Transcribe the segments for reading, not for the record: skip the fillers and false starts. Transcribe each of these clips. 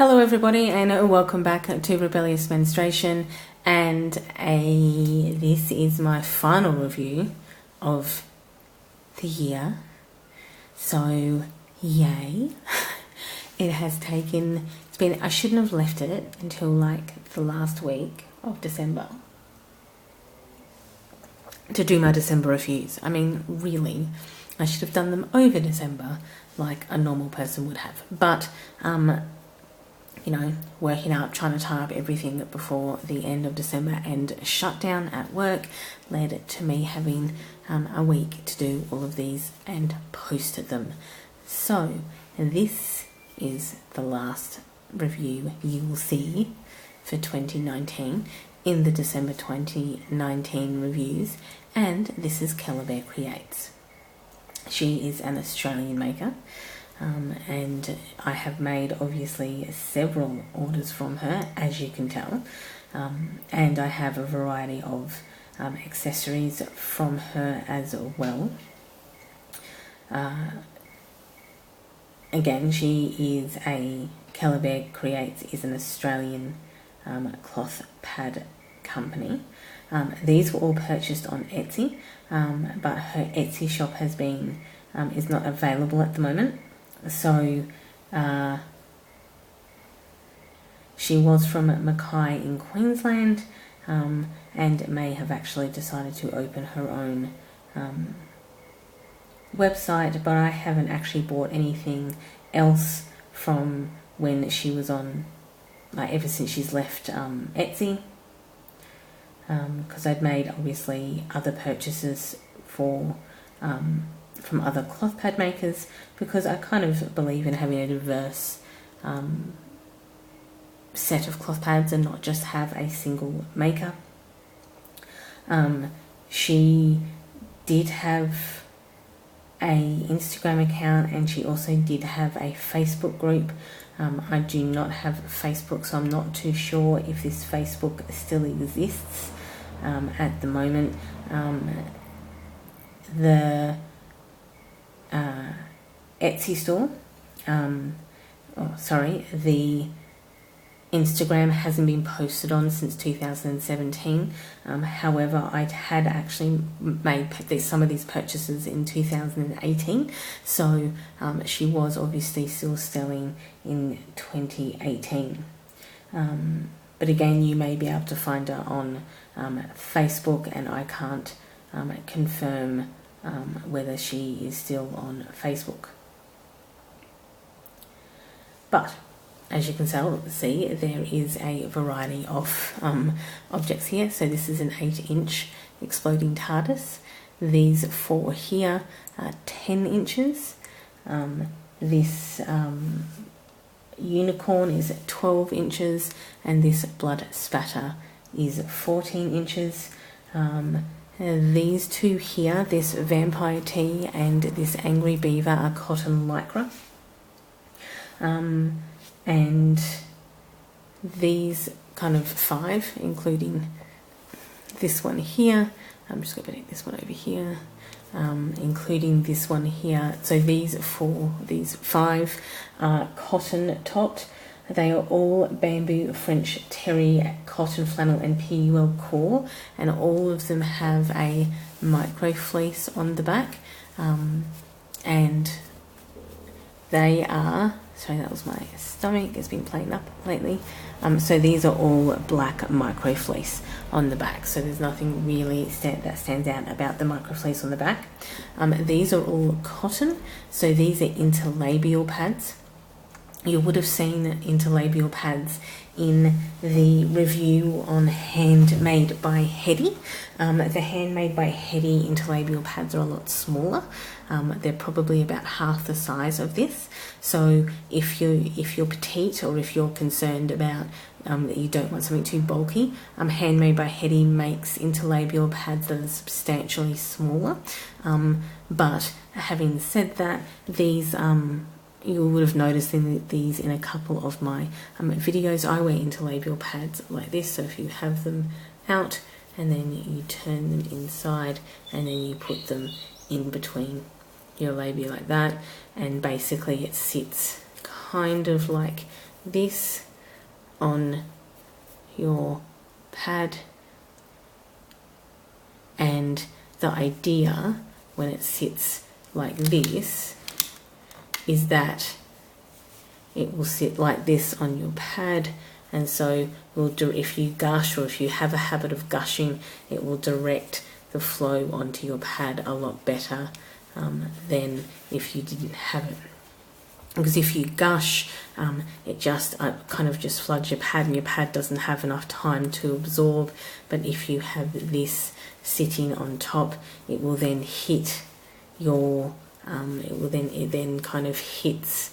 Hello everybody and welcome back to Rebellious Menstruation, and this is my final review of the year, so yay. I shouldn't have left it until like the last week of December to do my December reviews. I mean, really, I should have done them over December like a normal person would have, but you know, working up, trying to tie up everything before the end of December and shutdown at work led to me having a week to do all of these and post them. So this is the last review you will see for 2019 in the December 2019 reviews, and this is Kellabear Creates. She is an Australian maker. And I have made obviously several orders from her, as you can tell, and I have a variety of accessories from her as well. Again, Kellabear Creates is an Australian cloth pad company. These were all purchased on Etsy, but her Etsy shop is not available at the moment. So she was from Mackay in Queensland, and may have actually decided to open her own website, but I haven't actually bought anything else from when she was on, like ever since she's left Etsy, because I'd made obviously other purchases from other cloth pad makers, because I kind of believe in having a diverse set of cloth pads and not just have a single maker. She did have a Instagram account, and she also did have a Facebook group. I do not have Facebook, so I'm not too sure if this Facebook still exists at the moment. The Etsy store, the Instagram hasn't been posted on since 2017. However, I had actually made some of these purchases in 2018, so she was obviously still selling in 2018. But again, you may be able to find her on Facebook, and I can't confirm whether she is still on Facebook. But as you can see, there is a variety of objects here. So this is an 8-inch exploding TARDIS. These 4 here are 10 inches. This unicorn is 12 inches, and this blood spatter is 14 inches. These 2 here, this vampire tea and this angry beaver, are cotton lycra. And these kind of 5, including this one here, I'm just going to put this one over here, including this one here. So these 5 are cotton topped. They are all bamboo, French terry, cotton flannel and PUL core, and all of them have a micro fleece on the back, and they are, sorry, that was my stomach, it's been playing up lately. So these are all black micro fleece on the back, so there's nothing really that stands out about the micro fleece on the back. These are all cotton, so these are interlabial pads. You would have seen interlabial pads in the review on Handmade by Hetty. The Handmade by Hetty interlabial pads are a lot smaller. They're probably about half the size of this. So if you're petite, or if you're concerned about that you don't want something too bulky, Handmade by Hetty makes interlabial pads that are substantially smaller. But having said that, these you would have noticed these in a couple of my videos. I wear interlabial pads like this, so if you have them out and then you turn them inside and then you put them in between your labia like that, and basically it sits kind of like this on your pad, and the idea when it sits like this is that it will sit like this on your pad, and so if you gush or if you have a habit of gushing, it will direct the flow onto your pad a lot better than if you didn't have it. Because if you gush, it just kind of just floods your pad, and your pad doesn't have enough time to absorb. But if you have this sitting on top, it will then hit your it then kind of hits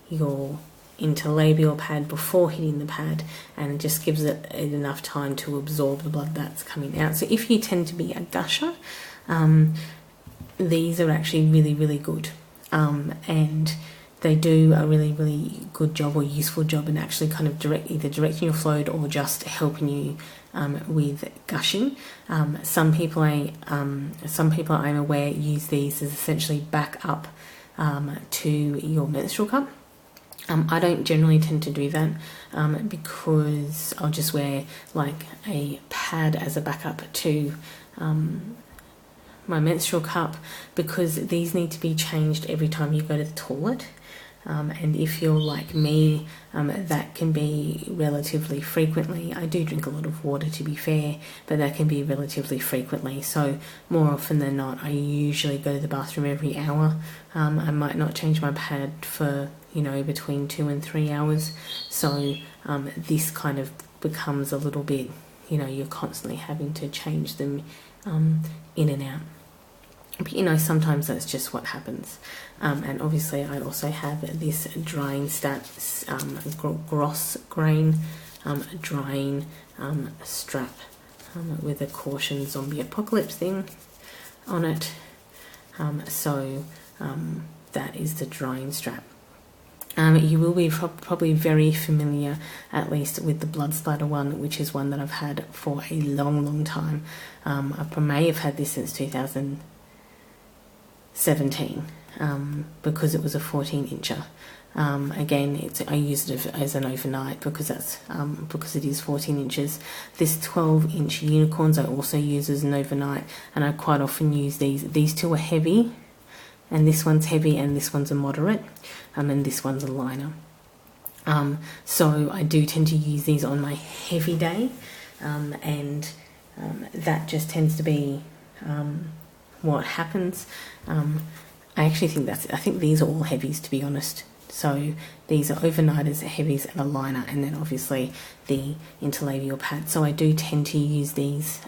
your interlabial pad before hitting the pad, and just gives it enough time to absorb the blood that's coming out. So if you tend to be a gusher, these are actually really, really good, and they do a really, really good job or useful job in actually kind of either directing your flow or just helping you with gushing. Some people I'm aware use these as essentially back up to your menstrual cup. I don't generally tend to do that because I'll just wear like a pad as a backup to my menstrual cup, because these need to be changed every time you go to the toilet. And if you're like me, that can be relatively frequently. I do drink a lot of water, to be fair, but that can be relatively frequently. So more often than not, I usually go to the bathroom every hour. I might not change my pad for, between 2 and 3 hours. So this kind of becomes a little bit, you're constantly having to change them in and out. But sometimes that's just what happens. And obviously I also have this drying gross grain drying strap with a caution zombie apocalypse thing on it. So that is the drying strap. You will be probably very familiar, at least with the blood splatter one, which is one that I've had for a long, long time. I may have had this since 2017 because it was a 14-incher. Again, I used it as an overnight because because it is 14 inches. This 12-inch unicorns I also use as an overnight, and I quite often use these. These two are heavy, and this one's heavy, and this one's a moderate, and this one's a liner. So I do tend to use these on my heavy day, and that just tends to be what happens. I think these are all heavies, to be honest. So these are overnighters, heavies, and a liner, and then obviously the interlabial pad. So I do tend to use these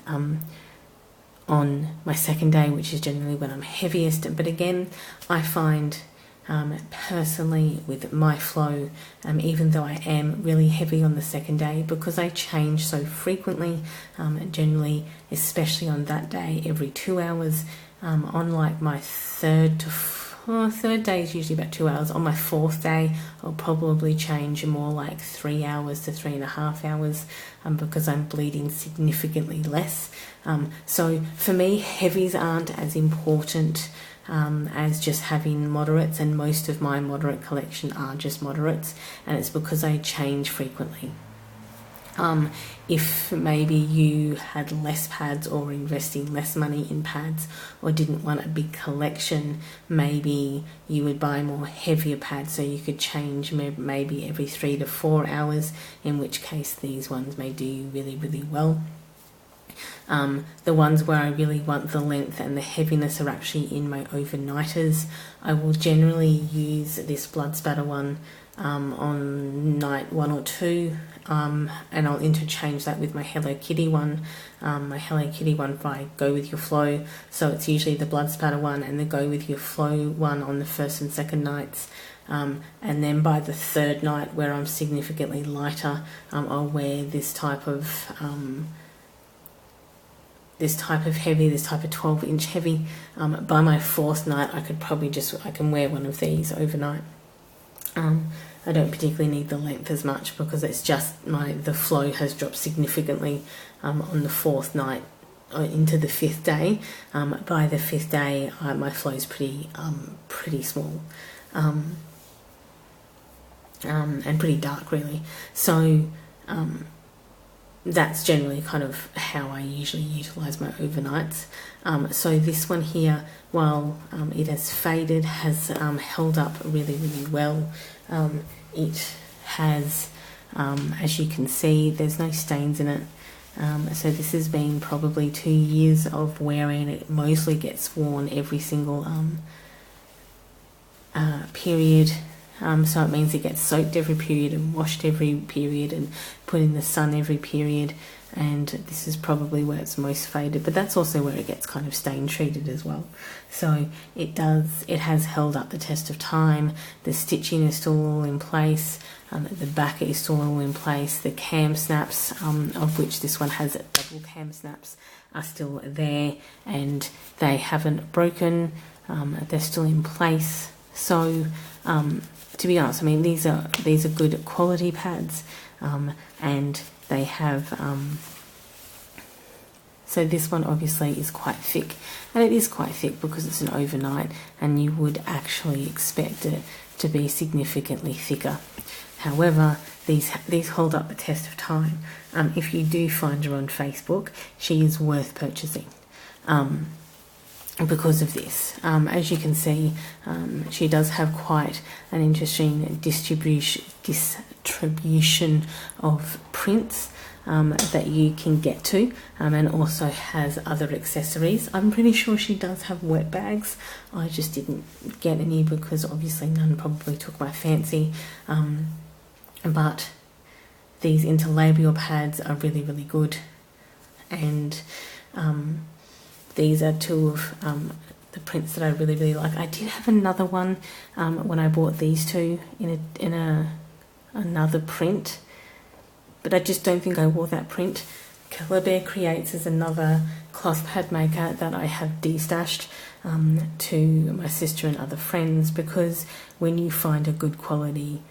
on my second day, which is generally when I'm heaviest. But again, I find personally with my flow, even though I am really heavy on the second day, because I change so frequently, generally, especially on that day, every 2 hours, on like my third day is usually about 2 hours. On my fourth day, I'll probably change more like 3 hours to 3.5 hours, because I'm bleeding significantly less. So for me, heavies aren't as important as just having moderates, and most of my moderate collection are just moderates, and it's because I change frequently. If maybe you had less pads or investing less money in pads, or didn't want a big collection, maybe you would buy more heavier pads so you could change maybe every 3 to 4 hours, in which case these ones may do really, really well. The ones where I really want the length and the heaviness are actually in my overnighters. I will generally use this blood spatter one on night 1 or 2, and I'll interchange that with my Hello Kitty one. My Hello Kitty one, if I go with your flow, so it's usually the blood spatter one and the go with your flow one on the first and second nights. And then by the third night, where I'm significantly lighter, I'll wear this type of heavy, this type of 12-inch heavy. By my fourth night, I can wear one of these overnight. I don't particularly need the length as much, because it's just the flow has dropped significantly on the fourth night into the fifth day. By the fifth day, my flow is pretty small. and pretty dark really. So that's generally kind of how I usually utilise my overnights. So this one here, while it has faded, has held up really, really well. It has, as you can see, there's no stains in it. So this has been probably 2 years of wearing. It mostly gets worn every single period. So it means it gets soaked every period and washed every period and put in the sun every period, and this is probably where it's most faded, but that's also where it gets kind of stain treated as well. So it has held up the test of time. The stitching is still all in place, the back is still all in place. The cam snaps, of which this one has double cam snaps, are still there and they haven't broken. They're still in place. So to be honest, I mean, these are good quality pads, and they have, so this one obviously is quite thick, and it is quite thick because it's an overnight, and you would actually expect it to be significantly thicker. However, these hold up the test of time. If you do find her on Facebook, she is worth purchasing. Because of this. As you can see, she does have quite an interesting distribution of prints that you can get to, and also has other accessories. I'm pretty sure she does have wet bags. I just didn't get any because obviously none probably took my fancy, but these interlabial pads are really, really good, and these are two of the prints that I really, really like. I did have another one when I bought these two in another print, but I just don't think I wore that print. Kellabear Creates is another cloth pad maker that I have destashed to my sister and other friends, because when you find a good quality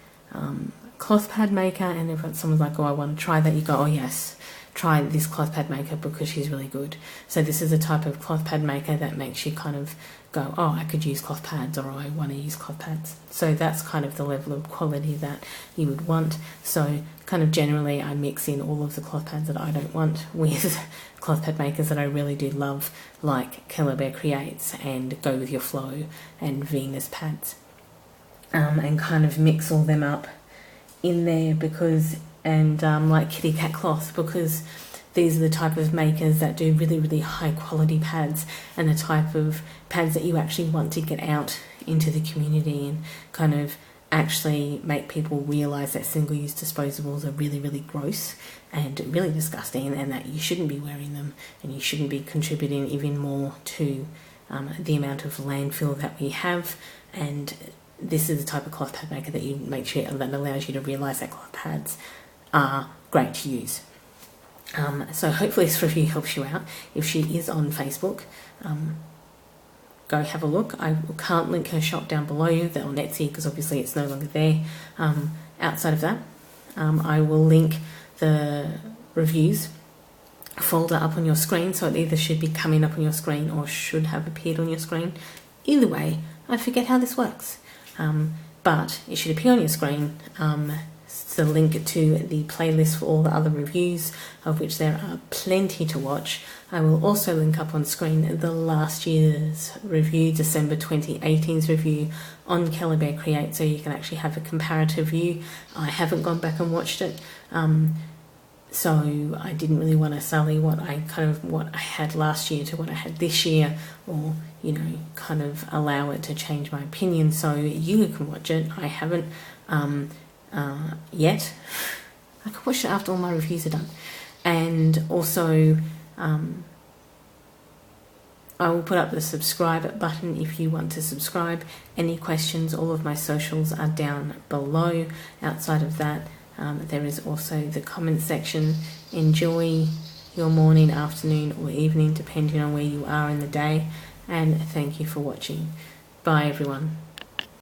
cloth pad maker and someone's like, oh, I want to try that, you go, oh yes, try this cloth pad maker because she's really good. So this is a type of cloth pad maker that makes you kind of go, oh, I could use cloth pads, or I want to use cloth pads. So that's kind of the level of quality that you would want. So kind of generally I mix in all of the cloth pads that I don't want with cloth pad makers that I really do love, like Kellabear Creates and Go With Your Flow and Venus pads, and kind of mix all them up in there, because like Kitty Cat Cloth, because these are the type of makers that do really, really high quality pads, and the type of pads that you actually want to get out into the community and kind of actually make people realise that single-use disposables are really, really gross and really disgusting, and that you shouldn't be wearing them, and you shouldn't be contributing even more to the amount of landfill that we have. And this is the type of cloth pad maker that you make sure that allows you to realise that cloth pads are great to use. So hopefully this review helps you out. If she is on Facebook, go have a look. I can't link her shop down below you, that on Etsy, because obviously it's no longer there. Outside of that, I will link the reviews folder up on your screen, so it either should be coming up on your screen or should have appeared on your screen. Either way, I forget how this works, but it should appear on your screen. The link to the playlist for all the other reviews, of which there are plenty to watch. I will also link up on screen the last year's review, December 2018's review on Kellabear Create, so you can actually have a comparative view. I haven't gone back and watched it, so I didn't really want to sully what I had last year to what I had this year, or kind of allow it to change my opinion. So you can watch it. I haven't yet. I can watch it after all my reviews are done. And also I will put up the subscribe button if you want to subscribe. Any questions, all of my socials are down below. Outside of that, there is also the comment section. Enjoy your morning, afternoon or evening, depending on where you are in the day, and thank you for watching. Bye everyone.